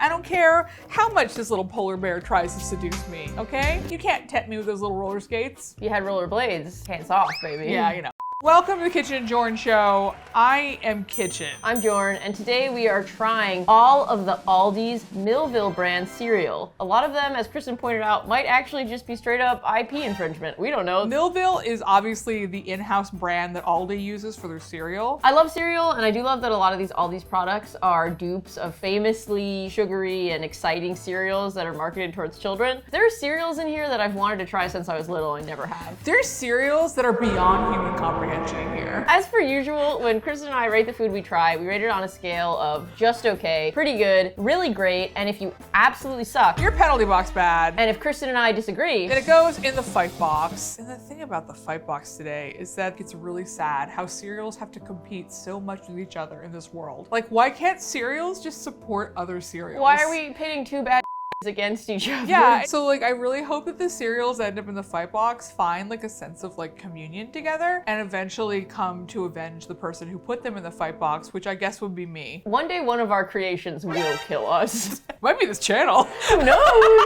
I don't care how much this little polar bear tries to seduce me, okay? You can't tempt me with those little roller skates. You had rollerblades, hands off, baby. Yeah, you know. Welcome to the Kitchen and Jorn Show. I am Kitchen. I'm Jorn, and today we are trying all of the ALDI'S Millville brand cereal. A lot of them, as Kristin pointed out, might actually just be straight up IP infringement. We don't know. Millville is obviously the in-house brand that Aldi uses for their cereal. I love cereal, and I do love that a lot of these ALDI'S products are dupes of famously sugary and exciting cereals that are marketed towards children. There are cereals in here that I've wanted to try since I was little and never have. There's cereals that are beyond human comprehension here. As per usual, when Kristin and I rate the food we try, we rate it on a scale of just okay, pretty good, really great, and if you absolutely suck, Your penalty box bad. and if Kristin and I disagree, Then it goes in the fight box. And the thing about the fight box today is that it's really sad how cereals have to compete so much with each other in this world. Like, why can't cereals just support other cereals? why are we pitting two bad against each other? Yeah, so like I really hope that the cereals that end up in the fight box find like a sense of like communion together and eventually come to avenge the person who put them in the fight box, which I guess would be me. One day one of our creations will kill us. Might be this channel. Who knows?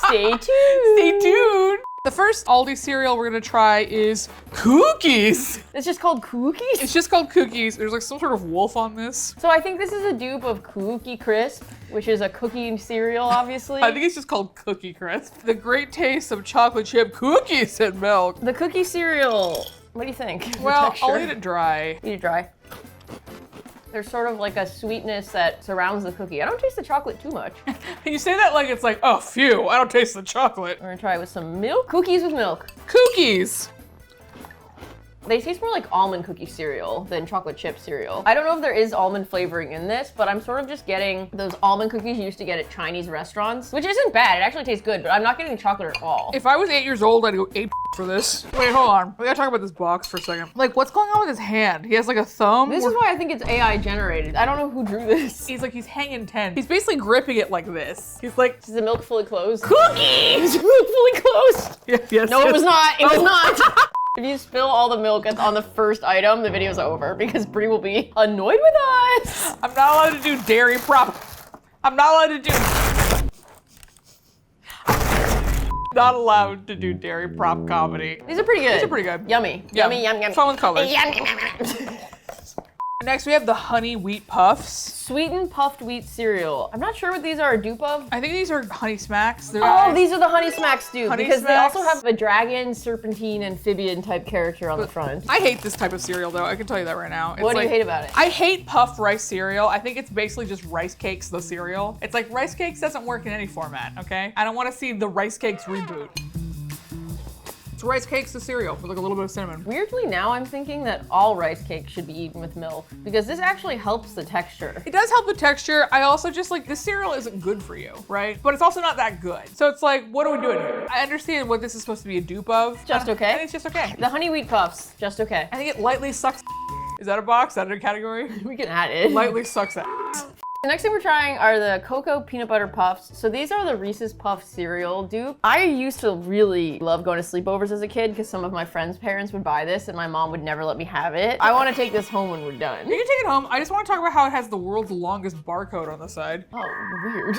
Stay tuned. Stay tuned. The first Aldi cereal we're gonna try is cookies. It's just called cookies? It's just called cookies. There's like some sort of wolf on this. So I think this is a dupe of Cookie Crisp, which is a cookie cereal, obviously. I think it's just called Cookie Crisp. The great taste of chocolate chip cookies and milk. The cookie cereal. What do you think? The Well, texture? I'll eat it dry. Eat it dry. There's sort of like a sweetness that surrounds the cookie. I don't taste the chocolate too much. And you say that like it's like, oh, phew, I don't taste the chocolate. We're gonna try it with some milk. Cookies with milk. Cookies. They taste more like almond cookie cereal than chocolate chip cereal. I don't know if there is almond flavoring in this, but I'm sort of just getting those almond cookies you used to get at Chinese restaurants, which isn't bad. It actually tastes good, but I'm not getting the chocolate at all. If I was 8 years old, I'd go ape for this. Wait, hold on. We gotta talk about this box for a second. Like, what's going on with his hand? He has like a thumb. This is why I think it's AI generated. I don't know who drew this. He's hanging 10. He's basically gripping it like this. He's like, Is the milk fully closed? cookies! Milk fully closed. Yes. No, it was not. It was not. If you spill all the milk on the first item, the video's over because Brie will be annoyed with us. I'm not allowed to do dairy prop. I'm not allowed to do. Not allowed to do dairy prop comedy. These are pretty good. These are pretty good. Yummy. Yeah. Yummy, yum, yum. Fun with colors. Yum, yum, yum, yum. Next, we have the honey wheat puffs. Sweetened puffed wheat cereal. I'm not sure what these are a dupe of. I think these are honey smacks. They're Oh, these are the Honey Smacks dupe Honey because Smacks? they also have a dragon, serpentine, amphibian type character on the front. I hate this type of cereal though. I can tell you that right now. It's What do you like- hate about it? I hate puffed rice cereal. I think it's basically just rice cakes, the cereal. It's like rice cakes doesn't work in any format, okay? I don't want to see the rice cakes reboot. It's rice cakes, the cereal, with like a little bit of cinnamon. Weirdly, now I'm thinking that all rice cakes should be eaten with milk because this actually helps the texture. It does help the texture. I also just like, this cereal isn't good for you, right? But it's also not that good. So it's like, what are we doing here? I understand what this is supposed to be a dupe of. Just I okay? think it's just okay. The honey wheat puffs, just okay. I think it lightly sucks. Is that a box? Is that a category? We can add it. Lightly sucks ass. The next thing we're trying are the Cocoa Peanut Butter Puffs. So these are the Reese's Puff cereal dupe. I used to really love going to sleepovers as a kid because some of my friends' parents would buy this and my mom would never let me have it. I want to take this home when we're done. You can take it home. I just want to talk about how it has the world's longest barcode on the side. Oh, weird.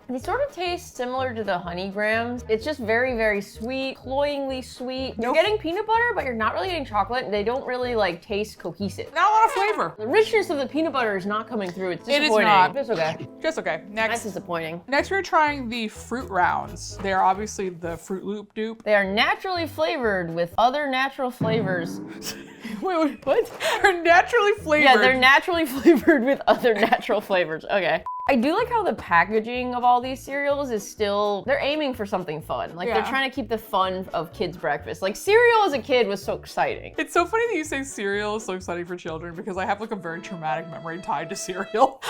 They sort of taste similar to the honey grams. It's just very, very sweet, cloyingly sweet. You're Nope. getting peanut butter, but you're not really getting chocolate. They don't really like taste cohesive. Not a lot of flavor. The richness of the peanut butter is not coming through. It's It is disappointing. not. It's okay. Just okay. That's Next. disappointing. Next, we're trying the Fruit Rounds. They are obviously the Fruit Loop dupe. They are naturally flavored with other natural flavors. Wait, What? they're naturally flavored. Yeah, they're naturally flavored with other natural flavors. Okay. I do like how the packaging of all these cereals is still, they're aiming for something fun. Like Yeah. they're trying to keep the fun of kids' breakfast. Like cereal as a kid was so exciting. It's so funny that you say cereal is so exciting for children because I have like a very traumatic memory tied to cereal.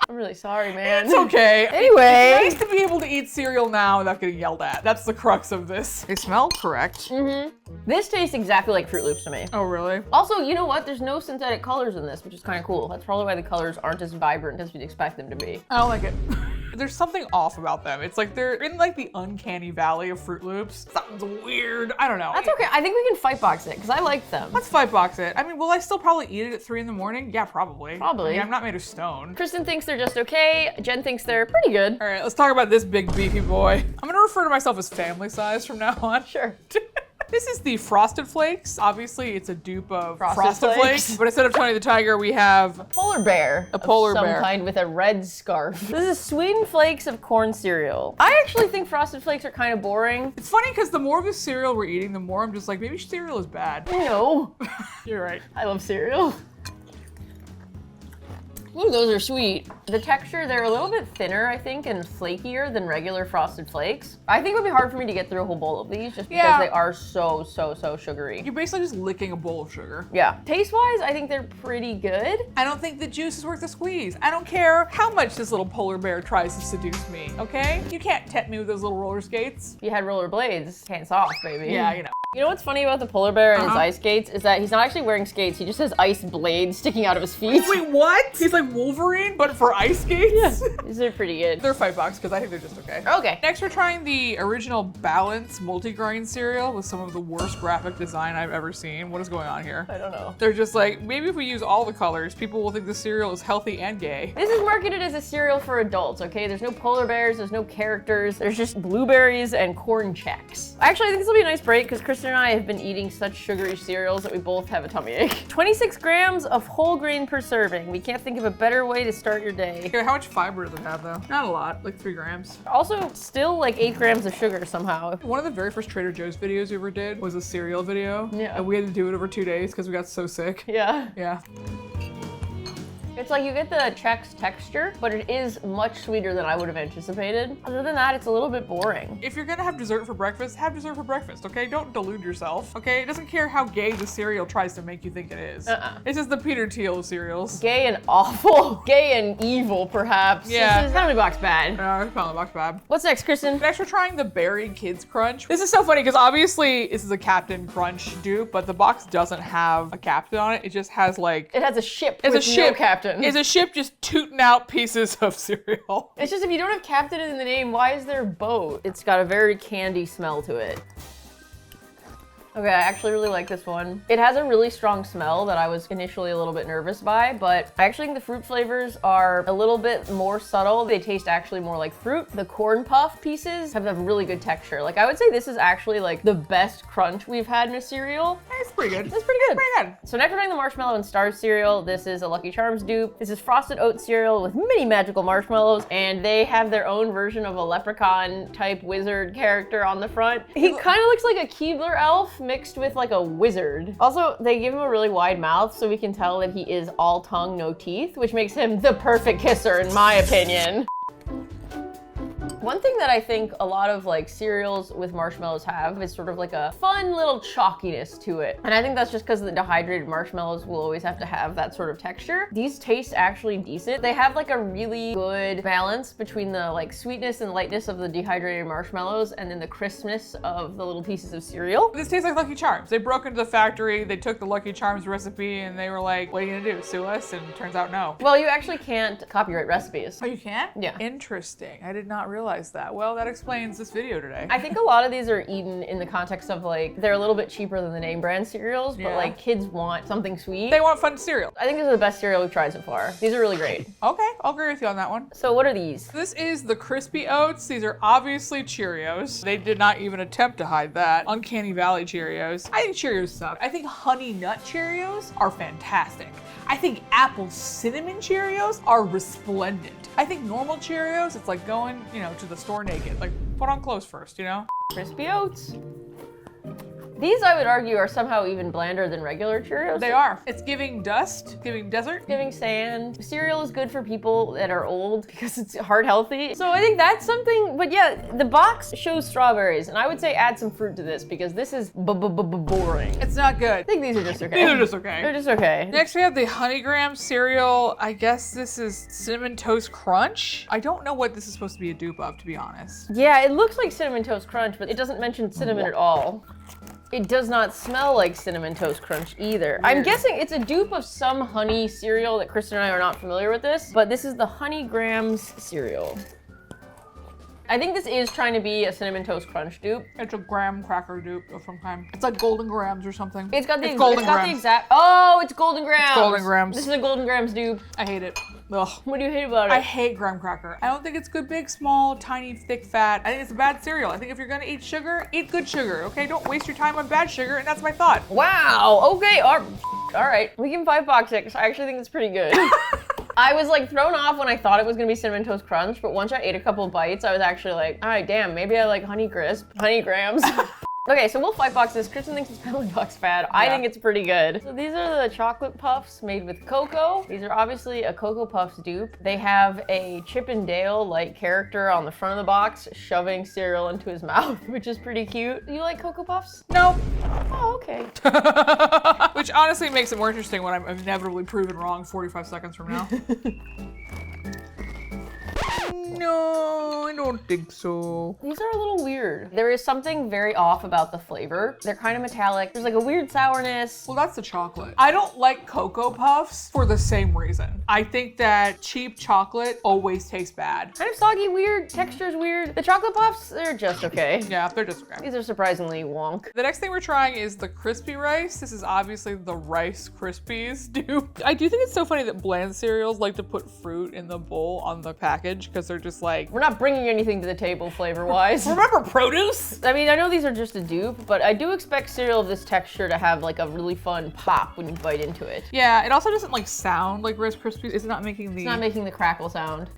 I'm really sorry, man. It's okay. Anyway. It's nice to be able to eat cereal now without getting yelled at. That's the crux of this. They smell correct. This tastes exactly like Fruit Loops to me. Oh, really? Also, you know what? There's no synthetic colors in this, which is kind of cool. That's probably why the colors aren't as vibrant as you'd expect them to be. I don't like it. There's something off about them. It's like they're in like the uncanny valley of Fruit Loops. Something's weird. I don't know. That's okay. I think we can fight box it because I like them. Let's fight box it. I mean, will I still probably eat it at 3 in the morning? Yeah, probably. Probably. I mean, I'm not made of stone. Kristin thinks they're just okay. Jen thinks they're pretty good. All right, let's talk about this big beefy boy. I'm gonna refer to myself as family size from now on. Sure. This is the Frosted Flakes. Obviously, it's a dupe of Frosted Flakes. But instead of Tony the Tiger, we have A polar bear. A polar of some bear. kind with a red scarf. This is sweetened flakes of corn cereal. I actually think Frosted Flakes are kind of boring. It's funny because the more of this cereal we're eating, the more I'm just like, maybe cereal is bad. No. You're right. I love cereal. Ooh, those are sweet. The texture, they're a little bit thinner, I think, and flakier than regular Frosted Flakes. I think it would be hard for me to get through a whole bowl of these just because they are so sugary. You're basically just licking a bowl of sugar. Yeah. Taste-wise, I think they're pretty good. I don't think the juice is worth the squeeze. I don't care how much this little polar bear tries to seduce me, okay? You can't tempt me with those little roller skates. If you had roller blades, pants off, baby. Yeah, you know. You know what's funny about the polar bear and his ice skates is that he's not actually wearing skates. He just has ice blades sticking out of his feet. Wait, what? He's like Wolverine, but for ice skates? These are pretty good. They're fight box because I think they're just okay. Okay. Next, we're trying the original Balance multigrain cereal with some of the worst graphic design I've ever seen. What is going on here? I don't know. They're just like, maybe if we use all the colors, people will think the cereal is healthy and gay. This is marketed as a cereal for adults, okay? There's no polar bears, there's no characters, there's just blueberries and corn checks. Actually, I think this will be a nice break because Kristin and I have been eating such sugary cereals that we both have a tummy ache. 26 grams of whole grain per serving. We can't think of a better way to start your day. Okay, how much fiber does it have though? Not a lot, like 3 grams. Also, still like 8 grams of sugar somehow. One of the very first Trader Joe's videos we ever did was a cereal video. Yeah. And we had to do it over 2 days because we got so sick. Yeah. Yeah. It's like you get the Chex texture, but it is much sweeter than I would have anticipated. Other than that, it's a little bit boring. If you're gonna have dessert for breakfast, have dessert for breakfast, okay? Don't delude yourself, okay? It doesn't care how gay the cereal tries to make you think it is. This is the Peter Thiel of cereals. Gay and awful. Gay and evil, perhaps. Yeah. This is family box bad. It's probably box bad. What's next, Kristin? Next, we're trying the Berry Kids Crunch. This is so funny because obviously this is a Captain Crunch dupe, but the box doesn't have a captain on it. It just has like... It has a ship It's with a ship. no captain. It's a ship just tooting out pieces of cereal. It's just if you don't have captain in the name, why is there a boat? It's got a very candy smell to it. Okay, I actually really like this one. It has a really strong smell that I was initially a little bit nervous by, but I actually think the fruit flavors are a little bit more subtle. They taste actually more like fruit. The corn puff pieces have a really good texture. Like I would say this is actually like the best crunch we've had in a cereal. It's pretty good. That's pretty good. Pretty good. So next we're doing the Marshmallow and Stars cereal. This is a Lucky Charms dupe. This is frosted oat cereal with many magical marshmallows, and they have their own version of a leprechaun type wizard character on the front. He kind of looks like a Keebler elf mixed with like a wizard. Also, they give him a really wide mouth so we can tell that he is all tongue, no teeth, which makes him the perfect kisser in my opinion. One thing that I think a lot of like cereals with marshmallows have is sort of like a fun little chalkiness to it. And I think that's just because the dehydrated marshmallows will always have to have that sort of texture. These taste actually decent. They have like a really good balance between the like sweetness and lightness of the dehydrated marshmallows and then the crispness of the little pieces of cereal. This tastes like Lucky Charms. They broke into the factory, they took the Lucky Charms recipe, and they were like, what are you gonna do, sue us? And it turns out no. Well, you actually can't copyright recipes. Oh, you can't? Yeah. Interesting. I did not realize that. Well, that explains this video today. I think a lot of these are eaten in the context of like, they're a little bit cheaper than the name brand cereals, but Yeah. like kids want something sweet. They want fun cereal. I think this is the best cereal we've tried so far. These are really great. Okay, I'll agree with you on that one. So what are these? This is the Crispy Oats. These are obviously Cheerios. They did not even attempt to hide that. Uncanny Valley Cheerios. I think Cheerios suck. I think Honey Nut Cheerios are fantastic. I think Apple Cinnamon Cheerios are resplendent. I think normal Cheerios, it's like going, to the store naked. Like, put on clothes first, Crispy Oats. These, I would argue, are somehow even blander than regular Cheerios. They are. It's giving dust, giving desert. Giving sand. Cereal is good for people that are old because it's heart healthy. So I think that's something, but yeah, the box shows strawberries, and I would say add some fruit to this because this is boring. It's not good. I think these are just okay. These are just okay. They're just okay. Next we have the Honeygram cereal. I guess this is Cinnamon Toast Crunch. I don't know what this is supposed to be a dupe of, to be honest. Yeah, it looks like Cinnamon Toast Crunch, but it doesn't mention cinnamon at all. It does not smell like Cinnamon Toast Crunch either. I'm guessing it's a dupe of some honey cereal that Kristin and I are not familiar with this, but this is the Honeygrams cereal. I think this is trying to be a Cinnamon Toast Crunch dupe. It's a graham cracker dupe of some kind. It's like Golden Grams or something. It's got the Grahams. exact. Oh, it's Golden Grams. Golden Grams. This is a Golden Grams dupe. I hate it. Ugh. What do you hate about it? I hate graham cracker. I don't think it's good, big, small, tiny, thick, fat. I think it's a bad cereal. I think if you're gonna eat sugar, eat good sugar, okay? Don't waste your time on bad sugar, and that's my thought. Wow. Okay. All right. We give 5 box 6. I actually think it's pretty good. I was like thrown off when I thought it was gonna be Cinnamon Toast Crunch, but once I ate a couple bites, I was actually like, all right, damn, maybe I like Honey Crisp, Honey Grams. Okay, so we'll 5 box this. Kristin thinks it's penalty box fad. I think it's pretty good. So these are the chocolate puffs made with cocoa. These are obviously a Cocoa Puffs dupe. They have a Chip and Dale-like character on the front of the box shoving cereal into his mouth, which is pretty cute. Do you like Cocoa Puffs? No. Oh, okay. Which honestly makes it more interesting when I'm inevitably proven wrong 45 seconds from now. No, I don't think so. These are a little weird. There is something very off about the flavor. They're kind of metallic. There's like a weird sourness. Well, that's the chocolate. I don't like Cocoa Puffs for the same reason. I think that cheap chocolate always tastes bad. Kind of soggy, weird. Texture's weird. The chocolate puffs, they're just okay. Yeah, they're just okay. These are surprisingly wonk. The next thing we're trying is the crispy rice. This is obviously the Rice Krispies dupe. I do think it's so funny that bland cereals like to put fruit in the bowl on the package because they're just like, We're not bringing anything to the table flavor-wise. remember produce? I mean, I know these are just a dupe, but I do expect cereal of this texture to have like a really fun pop when you bite into it. Yeah, it also doesn't like sound like Rice Krispies. It's not making the... It's not making the crackle sound.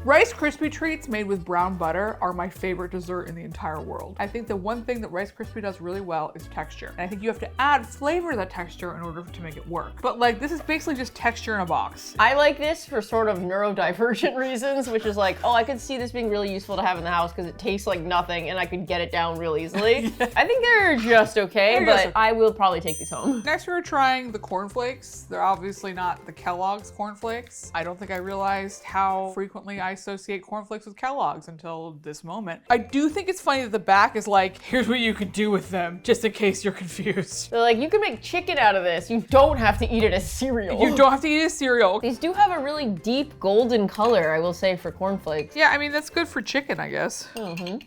Rice Krispie treats made with brown butter are my favorite dessert in the entire world. I think the one thing that Rice Krispie does really well is texture. And I think you have to add flavor to that texture in order to make it work. But like, this is basically just texture in a box. I like this for sort of neurodivergent reasons, which is like, oh, I could see this being really useful to have in the house because it tastes like nothing and I could get it down real easily. Yeah. I think they're just okay, but I will probably take these home. Next, we're trying the cornflakes. They're obviously not the Kellogg's cornflakes. I don't think I realized how frequently I associate cornflakes with Kellogg's until this moment. I do think it's funny that the back is like, here's what you could do with them, just in case you're confused. They're like, you can make chicken out of this. You don't have to eat it as cereal. You don't have to eat it as cereal. These do have a really deep golden color, I will say, for cornflakes. Yeah, I mean, that's good for chicken, I guess. Mm-hmm.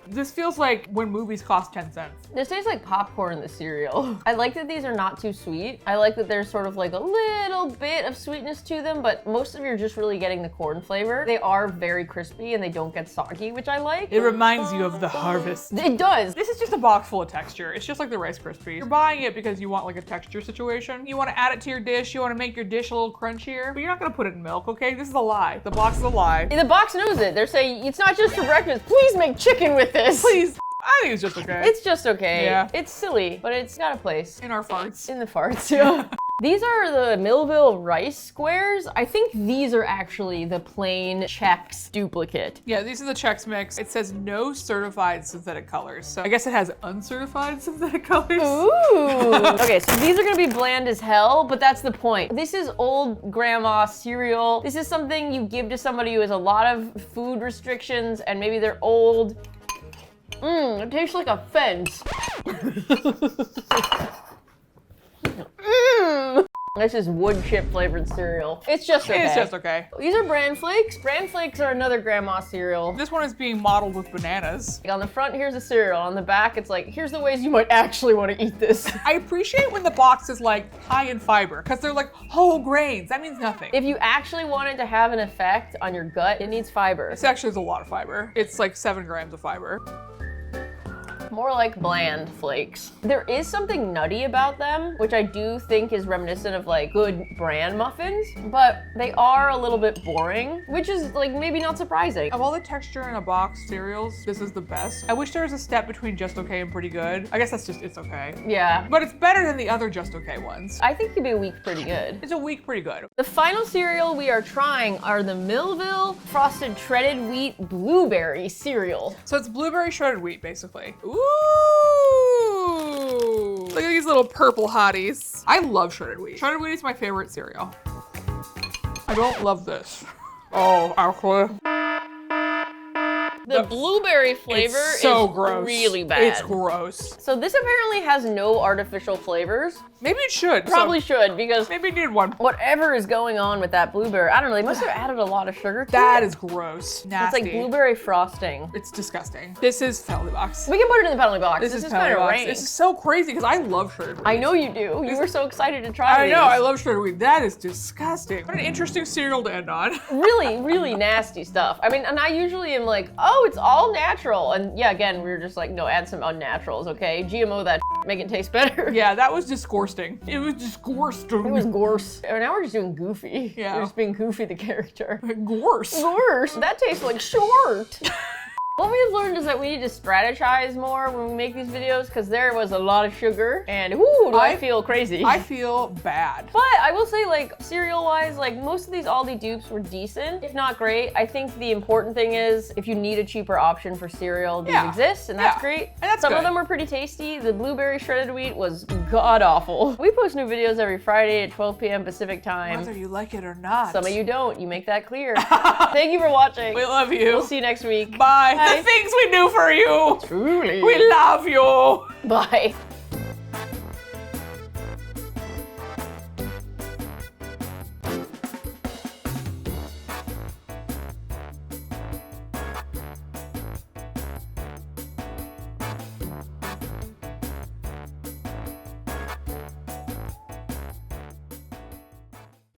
This feels like when movies cost 10 cents. This tastes like popcorn, the cereal. I like that these are not too sweet. I like that there's sort of like a little bit of sweetness to them, but most of you're just really getting the corn flavor. They are very crispy and they don't get soggy, which I like. It reminds you of the harvest. It does. This is just a box full of texture. It's just like the Rice Krispies. You're buying it because you want like a texture situation. You want to add it to your dish. You want to make your dish a little crunchier, but you're not going to put it in milk, okay? This is a lie. The box is a lie. The box knows it. They're saying, it's not just for breakfast. Please make chicken with this. Please. I think it's just okay. It's just okay. Yeah. It's silly, but it's got a place. In our farts. In the farts, yeah. These are the Millville rice squares. I think these are actually the plain Chex duplicate. Yeah, these are the Chex Mix. It says no certified synthetic colors. So I guess it has uncertified synthetic colors. Ooh. Okay, so these are gonna be bland as hell, but that's the point. This is old grandma cereal. This is something you give to somebody who has a lot of food restrictions and maybe they're old. It tastes like a fence. This is wood chip flavored cereal. It's just okay. It's just okay. These are Bran flakes. Bran flakes are another grandma cereal. This one is being modeled with bananas. On the front, here's the cereal. On the back, it's like, here's the ways you might actually want to eat this. I appreciate when the box is like high in fiber because they're like whole grains. That means nothing. If you actually want it to have an effect on your gut, it needs fiber. This actually is a lot of fiber. It's like 7 grams of fiber. More like bland flakes. There is something nutty about them, which I do think is reminiscent of like good bran muffins, but they are a little bit boring, which is like maybe not surprising. Of all the texture in a box cereals, this is the best. I wish there was a step between just okay and pretty good. I guess that's just, it's okay. Yeah. But it's better than the other just okay ones. I think it'd be a week pretty good. It's a week pretty good. The final cereal we are trying are the Millville Frosted Shredded Wheat Blueberry cereal. So it's blueberry shredded wheat, basically. Ooh! Look at these little purple hotties. I love shredded wheat. Shredded wheat is my favorite cereal. I don't love this. Oh, actually. The blueberry flavor It's so is gross. really bad. It's gross. So this apparently has no artificial flavors. Maybe it should. Probably should, because Maybe it need one. whatever is going on with that blueberry, I don't know, they must have added a lot of sugar to That it. is gross. It's Nasty. like blueberry frosting. It's disgusting. This is penalty box. We can put it in the penalty box. This is penalty kind of box. ranked. This is so crazy because I love shredded wheat. I know you do. You were so excited to try I these. know, I love shredded wheat. That is disgusting. What an interesting cereal to end on. Really, really nasty stuff. I mean, and I usually am like, oh, it's all natural. And yeah, again, we were just like, no, add some unnaturals, okay? GMO that make it taste better. Yeah, that was disgusting. It was disgusting. It was gorse. And now we're just doing Goofy. Yeah. We're just being Goofy the character. Gorse. Gorse. That tastes like short. What we've learned is that we need to strategize more when we make these videos because there was a lot of sugar and ooh, do I feel crazy. I feel bad. But I will say, like, cereal-wise, like, most of these Aldi dupes were decent, if not great. I think the important thing is, if you need a cheaper option for cereal, these exist, and that's great. And that's Some good. of them were pretty tasty. The blueberry shredded wheat was god-awful. We post new videos every Friday at 12 p.m. Pacific time. Whether you like it or not. Some of you don't. You make that clear. Thank you for watching. We love you. We'll see you next week. Bye. The things we do for you. Truly. We love you. Bye.